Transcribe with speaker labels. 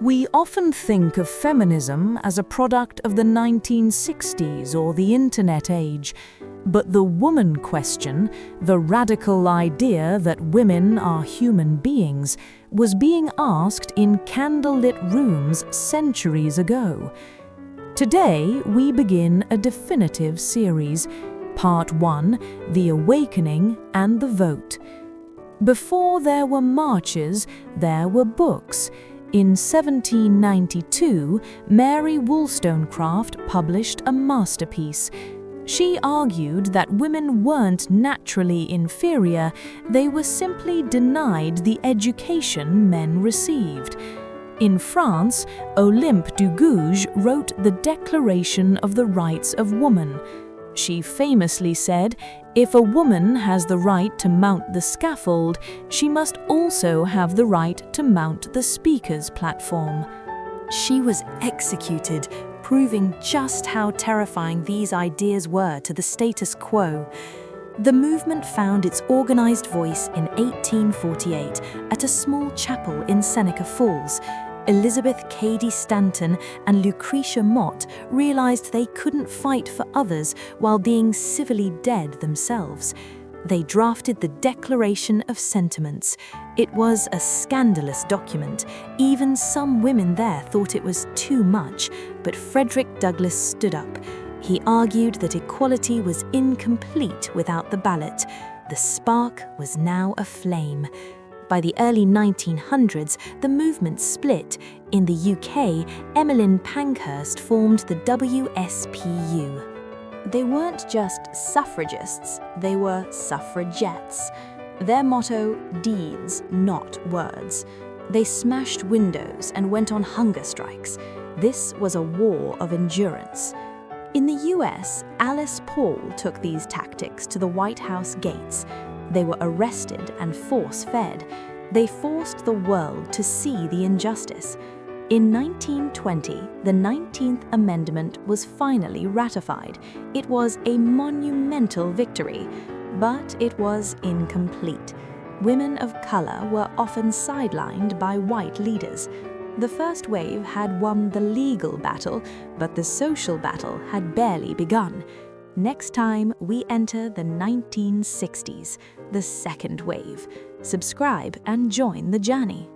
Speaker 1: We often think of feminism as a product of the 1960s or the internet age, but the woman question, the radical idea that women are human beings, was being asked in candlelit rooms centuries ago. Today, we begin a definitive series, Part 1, The Awakening and the Vote. Before there were marches, there were books. In 1792, Mary Wollstonecraft published a masterpiece. She argued that women weren't naturally inferior, they were simply denied the education men received. In France, Olympe de Gouges wrote the Declaration of the Rights of Woman. She famously said, "If a woman has the right to mount the scaffold, she must also have the right to mount the speaker's platform." She was executed, proving just how terrifying these ideas were to the status quo. The movement found its organized voice in 1848 at a small chapel in Seneca Falls. Elizabeth Cady Stanton and Lucretia Mott realized they couldn't fight for others while being civilly dead themselves. They drafted the Declaration of Sentiments. It was a scandalous document. Even some women there thought it was too much, but Frederick Douglass stood up. He argued that equality was incomplete without the ballot. The spark was now aflame. By the early 1900s, the movement split. In the UK, Emmeline Pankhurst formed the WSPU. They weren't just suffragists, they were suffragettes. Their motto, deeds, not words. They smashed windows and went on hunger strikes. This was a war of endurance. In the US, Alice Paul took these tactics to the White House gates. They were arrested and force-fed. They forced the world to see the injustice. In 1920, the 19th Amendment was finally ratified. It was a monumental victory, but it was incomplete. Women of color were often sidelined by white leaders. The first wave had won the legal battle, but the social battle had barely begun. Next time, we enter the 1960s, the second wave. Subscribe and join the journey.